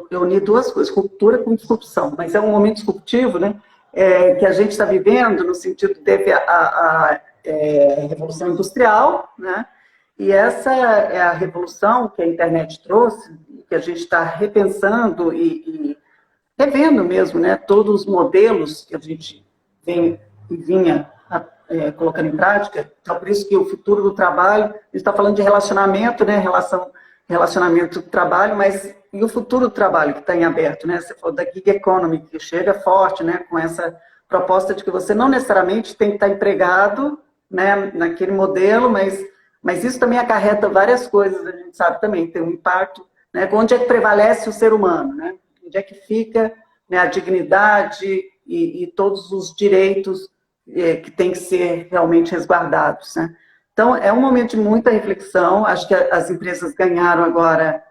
eu uni duas coisas, ruptura com disrupção, mas é um momento disruptivo, né, que a gente está vivendo no sentido que teve a Revolução Industrial, né? E essa é a revolução que a internet trouxe, que a gente está repensando e revendo mesmo, né? Todos os modelos que a gente vinha colocando em prática. Então, por isso que o futuro do trabalho, a gente está falando de relacionamento, né? Relacionamento do trabalho, mas e o futuro do trabalho que está em aberto, né? Você falou da gig economy, que chega forte, né? Com essa proposta de que você não necessariamente tem que estar empregado, né, naquele modelo, mas isso também acarreta várias coisas, a gente sabe também, tem um impacto, né, onde é que prevalece o ser humano, né, onde é que fica, né, a dignidade e todos os direitos que têm que ser realmente resguardados, né. Então, é um momento de muita reflexão, acho que as empresas ganharam agora,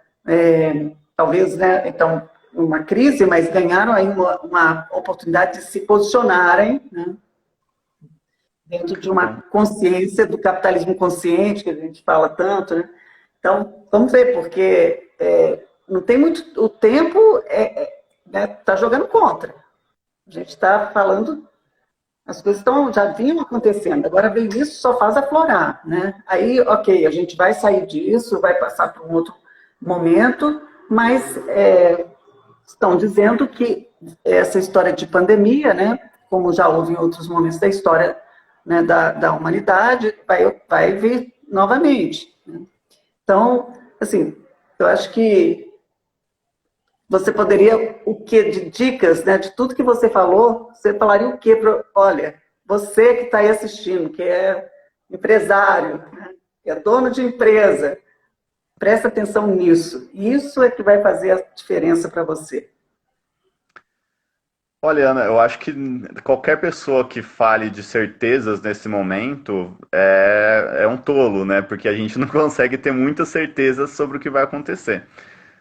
talvez, né, então, uma crise, mas ganharam aí uma oportunidade de se posicionarem, né, dentro de uma consciência do capitalismo consciente, que a gente fala tanto, né? Então, vamos ver, porque não tem muito... O tempo tá jogando contra. A gente está falando... As coisas já vinham acontecendo, agora vem isso, só faz aflorar, né? Aí, ok, a gente vai sair disso, vai passar para um outro momento, mas estão dizendo que essa história de pandemia, né, como já houve em outros momentos da história, né, da humanidade, vai vir novamente. Então, assim, eu acho que você poderia, o que de dicas, né, de tudo que você falou, você falaria o quê? Olha, você que está aí assistindo, que é empresário, né, que é dono de empresa, presta atenção nisso. Isso é que vai fazer a diferença para você. Olha, Ana, eu acho que qualquer pessoa que fale de certezas nesse momento é um tolo, né? Porque a gente não consegue ter muitas certezas sobre o que vai acontecer.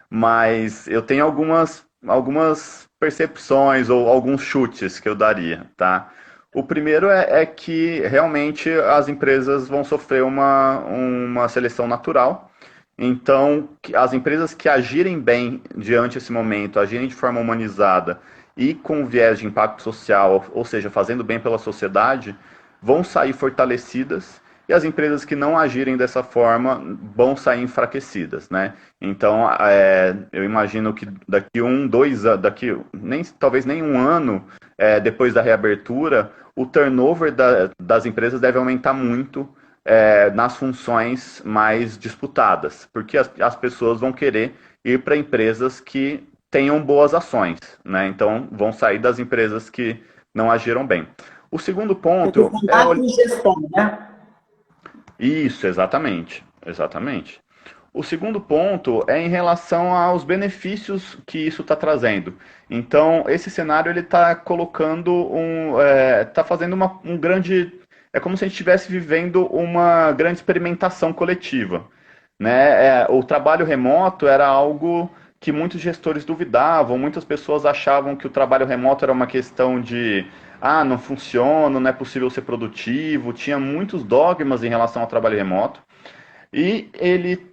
Mas eu tenho algumas percepções ou alguns chutes que eu daria, tá? O primeiro é que realmente as empresas vão sofrer uma seleção natural. Então, as empresas que agirem bem diante desse momento, agirem de forma humanizada e com viés de impacto social, ou seja, fazendo bem pela sociedade, vão sair fortalecidas e as empresas que não agirem dessa forma vão sair enfraquecidas, né? Então, eu imagino que daqui dois anos, talvez nem um ano depois da reabertura, o turnover das empresas deve aumentar muito nas funções mais disputadas, porque as pessoas vão querer ir para empresas que tenham boas ações, né? Então, vão sair das empresas que não agiram bem. O segundo ponto é... Gestão, né? Isso, exatamente, exatamente. O segundo ponto é em relação aos benefícios que isso está trazendo. Então, esse cenário ele está colocando está fazendo um grande, é como se a gente estivesse vivendo uma grande experimentação coletiva, né? O trabalho remoto era algo que muitos gestores duvidavam, muitas pessoas achavam que o trabalho remoto era uma questão de não funciona, não é possível ser produtivo, tinha muitos dogmas em relação ao trabalho remoto. E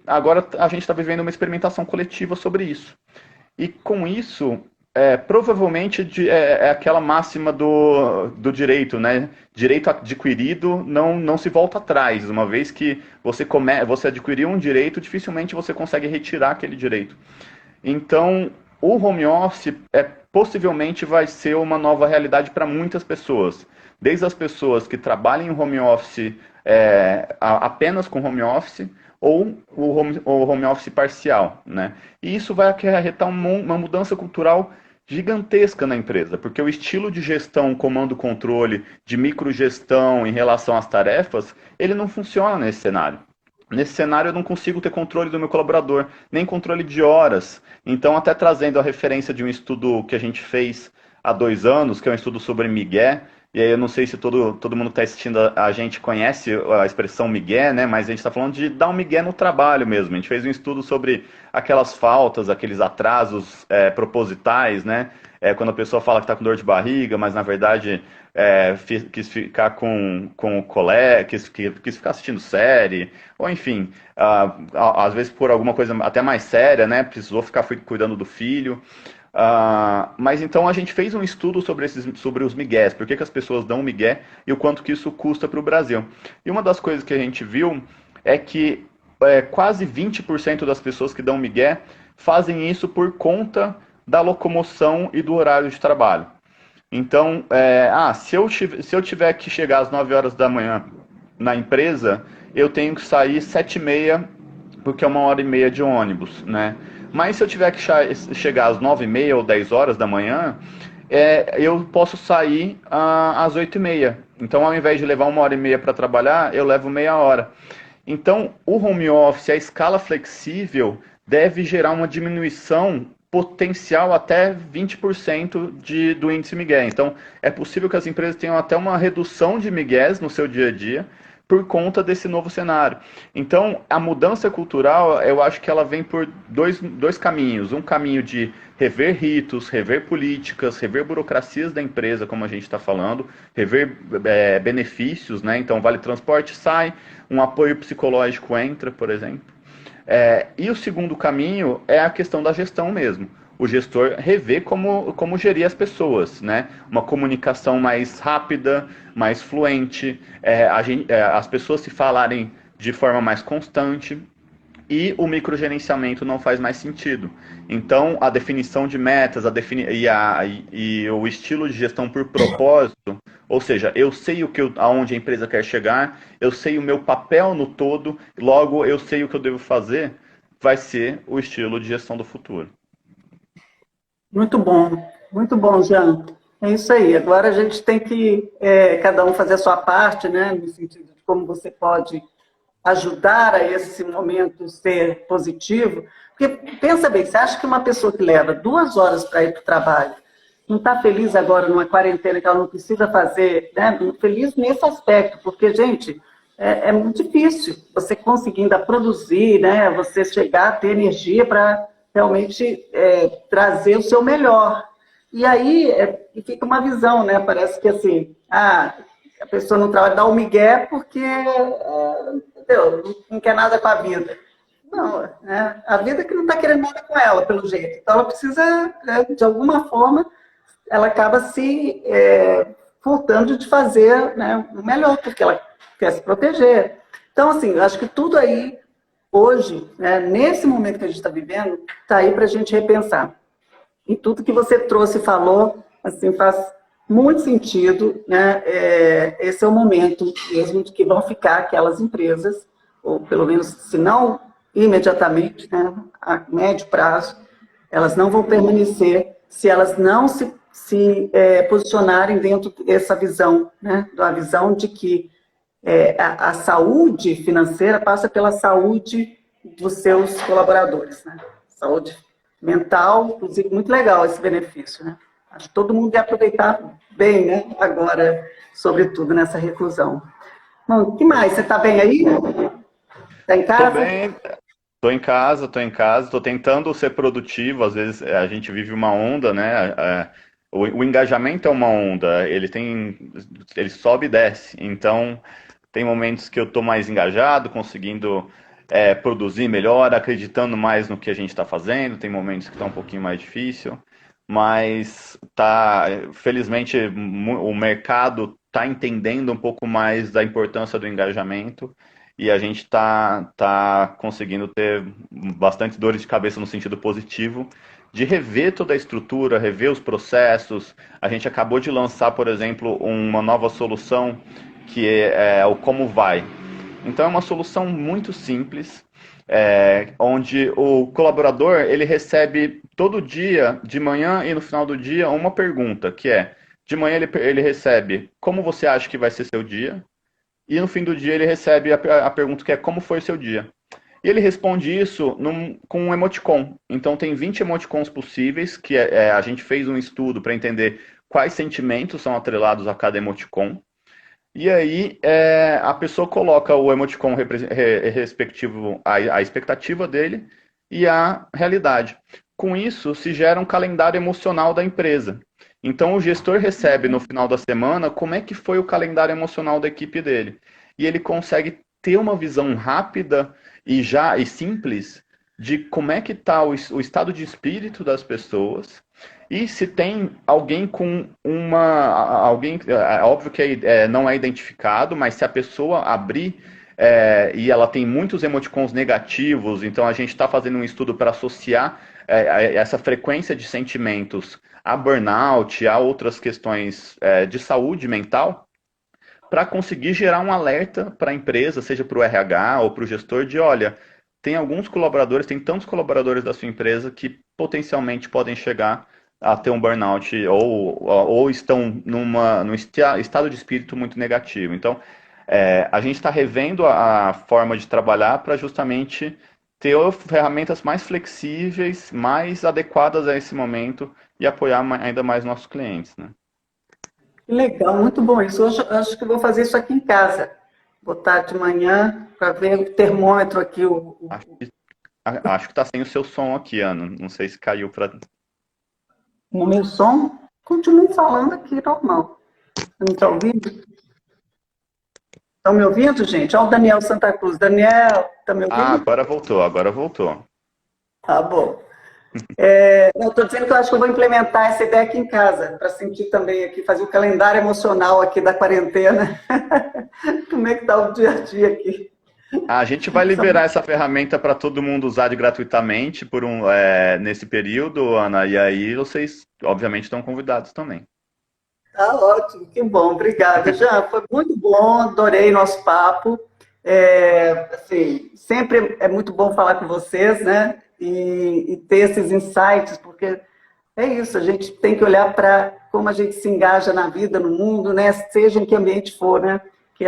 agora a gente está vivendo uma experimentação coletiva sobre isso. E com isso, provavelmente é aquela máxima do direito, né? Direito adquirido não se volta atrás. Uma vez que você adquiriu um direito, dificilmente você consegue retirar aquele direito. Então, o home office possivelmente vai ser uma nova realidade para muitas pessoas. Desde as pessoas que trabalham em home office apenas com home office ou o home office parcial, né? E isso vai acarretar uma mudança cultural gigantesca na empresa, porque o estilo de gestão, comando-controle, de microgestão em relação às tarefas, ele não funciona nesse cenário. Nesse cenário eu não consigo ter controle do meu colaborador, nem controle de horas. Então, até trazendo a referência de um estudo que a gente fez há 2 anos, que é um estudo sobre migué, e aí eu não sei se todo mundo que está assistindo a gente conhece a expressão migué, né? Mas a gente está falando de dar um migué no trabalho mesmo. A gente fez um estudo sobre aquelas faltas, aqueles atrasos propositais, né? Quando a pessoa fala que está com dor de barriga, mas na verdade quis ficar com o colega, quis ficar assistindo série, ou enfim, às vezes por alguma coisa até mais séria, né? Precisou ficar cuidando do filho. Mas então a gente fez um estudo sobre os migués, por que as pessoas dão migué e o quanto que isso custa para o Brasil. E uma das coisas que a gente viu é que quase 20% das pessoas que dão migué fazem isso por conta da locomoção e do horário de trabalho. Então, se eu tiver que chegar às 9 horas da manhã na empresa, eu tenho que sair 7h30, porque é 1h30 de ônibus, né? Mas se eu tiver que chegar às 9h30 ou 10 horas da manhã, eu posso sair às 8h30. Então, ao invés de levar 1h30 para trabalhar, eu levo meia hora. Então, o home office, a escala flexível, deve gerar uma diminuição potencial até 20% do índice migué. Então, é possível que as empresas tenham até uma redução de migués no seu dia a dia, por conta desse novo cenário. Então, a mudança cultural, eu acho que ela vem por dois caminhos. Um caminho de rever ritos, rever políticas, rever burocracias da empresa, como a gente está falando, rever benefícios, né? Então, vale transporte sai, um apoio psicológico entra, por exemplo. E o segundo caminho é a questão da gestão mesmo. O gestor rever como gerir as pessoas, né? Uma comunicação mais rápida, mais fluente, as pessoas se falarem de forma mais constante, e o microgerenciamento não faz mais sentido. Então, a definição de metas e o estilo de gestão por propósito, ou seja, eu sei aonde a empresa quer chegar, eu sei o meu papel no todo, logo eu sei o que eu devo fazer, vai ser o estilo de gestão do futuro. Muito bom, Jean. É isso aí. Agora a gente tem que cada um fazer a sua parte, né, no sentido de como você pode ajudar a esse momento ser positivo. Porque, pensa bem, você acha que uma pessoa que leva 2 horas para ir para o trabalho não está feliz agora numa quarentena que ela não precisa fazer, né? Feliz nesse aspecto, porque, gente, é muito difícil você conseguir ainda produzir, né? Você chegar a ter energia para realmente trazer o seu melhor. E aí fica uma visão, né? Parece que assim, a pessoa não trabalha, dá um migué porque entendeu? Não quer nada com a vida. Não, né? A vida que não está querendo nada com ela, pelo jeito. Então ela precisa, de alguma forma, ela acaba se furtando de fazer, né, o melhor, porque ela quer se proteger. Então, assim, eu acho que tudo aí, hoje, né, nesse momento que a gente está vivendo, está aí para a gente repensar. E tudo que você trouxe e falou, assim, faz muito sentido, né? Esse é o momento mesmo de que vão ficar aquelas empresas, ou pelo menos, se não imediatamente, né, a médio prazo, elas não vão permanecer se elas não se posicionarem dentro dessa visão, né? Da visão de que a saúde financeira passa pela saúde dos seus colaboradores, né? Saúde mental, inclusive, muito legal esse benefício, né? Acho que todo mundo ia aproveitar bem, né? Agora, sobretudo nessa reclusão. Bom, o que mais? Você está bem aí? Está em casa? Tô bem, tô em casa, tô tentando ser produtivo, às vezes a gente vive uma onda, né? O engajamento é uma onda, ele sobe e desce, então tem momentos que eu tô mais engajado, conseguindo produzir melhor, acreditando mais no que a gente está fazendo, tem momentos que tá um pouquinho mais difícil, mas felizmente o mercado tá entendendo um pouco mais da importância do engajamento, e a gente tá conseguindo ter bastante dores de cabeça no sentido positivo, de rever toda a estrutura, rever os processos. A gente acabou de lançar, por exemplo, uma nova solução que é o Como Vai. Então é uma solução muito simples, onde o colaborador ele recebe todo dia, de manhã e no final do dia, uma pergunta, que de manhã ele recebe como você acha que vai ser seu dia, e no fim do dia ele recebe a pergunta que é como foi o seu dia. E ele responde isso com um emoticon. Então tem 20 emoticons possíveis, que a gente fez um estudo para entender quais sentimentos são atrelados a cada emoticon. E aí a pessoa coloca o emoticon respectivo à expectativa dele e à realidade. Com isso, se gera um calendário emocional da empresa. Então o gestor recebe no final da semana como é que foi o calendário emocional da equipe dele. E ele consegue ter uma visão rápida e simples de como é que está o estado de espírito das pessoas. E se tem alguém com óbvio que não é identificado, mas se a pessoa abrir e ela tem muitos emoticons negativos, então a gente está fazendo um estudo para associar essa frequência de sentimentos a burnout, a outras questões de saúde mental, para conseguir gerar um alerta para a empresa, seja para o RH ou para o gestor, de olha, tem tantos colaboradores da sua empresa que potencialmente podem chegar a ter um burnout ou estão num estado de espírito muito negativo. Então, a gente está revendo a forma de trabalhar para justamente ter ferramentas mais flexíveis, mais adequadas a esse momento e apoiar ainda mais nossos clientes, né? Legal, muito bom isso. Hoje eu acho que eu vou fazer isso aqui em casa. Botar de manhã para ver o termômetro aqui. Acho que está sem o seu som aqui, Ana. Não sei se caiu para... No meu som, continuo falando aqui normal. Você não está ouvindo? Estão me ouvindo, gente? Olha o Daniel Santa Cruz. Daniel, está me ouvindo? Agora voltou. Tá bom. Eu estou dizendo que eu acho que eu vou implementar essa ideia aqui em casa, para sentir também aqui, fazer o calendário emocional aqui da quarentena. Como é que está o dia a dia aqui? A gente vai liberar essa ferramenta para todo mundo usar gratuitamente nesse período, Ana, e aí vocês, obviamente, estão convidados também. Tá ótimo, que bom, obrigada. Já foi muito bom, adorei nosso papo. Assim, sempre é muito bom falar com vocês, né? E ter esses insights, porque é isso, a gente tem que olhar para como a gente se engaja na vida, no mundo, né? Seja em que ambiente for, né? Que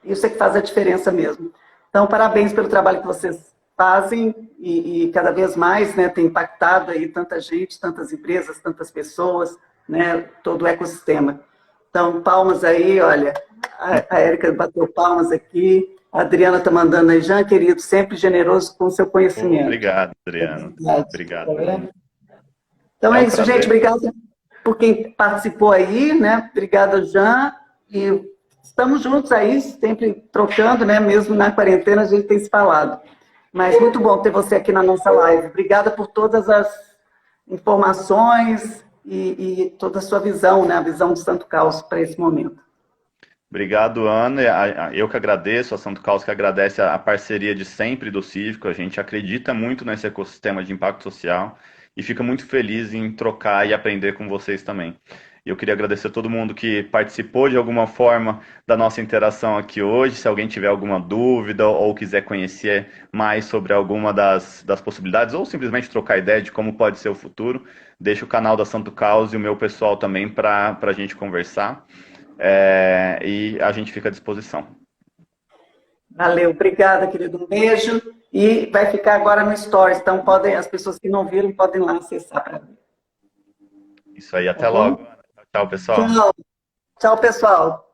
isso é que faz a diferença mesmo. Então, parabéns pelo trabalho que vocês fazem e cada vez mais, né, tem impactado aí tanta gente, tantas empresas, tantas pessoas, né, todo o ecossistema. Então, palmas aí, olha, a Érica bateu palmas aqui, a Adriana está mandando aí, Jean, querido, sempre generoso com o seu conhecimento. Obrigado, É Adriano. verdade, Obrigado. tá vendo? Então É é um isso, gente, prazer. obrigada por quem participou aí, né, obrigada, Jean, e estamos juntos aí, sempre trocando, né, mesmo na quarentena a gente tem se falado. Mas muito bom ter você aqui na nossa live. Obrigada por todas as informações e toda a sua visão, né? A visão do Santo Caos para esse momento. Obrigado, Ana. Eu que agradeço, a Santo Carlos que agradece a parceria de sempre do Cívico. A gente acredita muito nesse ecossistema de impacto social e fica muito feliz em trocar e aprender com vocês também. Eu queria agradecer a todo mundo que participou de alguma forma da nossa interação aqui hoje. Se alguém tiver alguma dúvida ou quiser conhecer mais sobre alguma das possibilidades ou simplesmente trocar ideia de como pode ser o futuro, deixa o canal da Santo Caos e o meu pessoal também para a gente conversar. E a gente fica à disposição. Valeu, obrigada, querido. Um beijo. E vai ficar agora no Stories, então as pessoas que não viram podem lá acessar para ver. Isso aí, Tá até bom? logo. Tchau, pessoal. Tchau. Tchau, pessoal.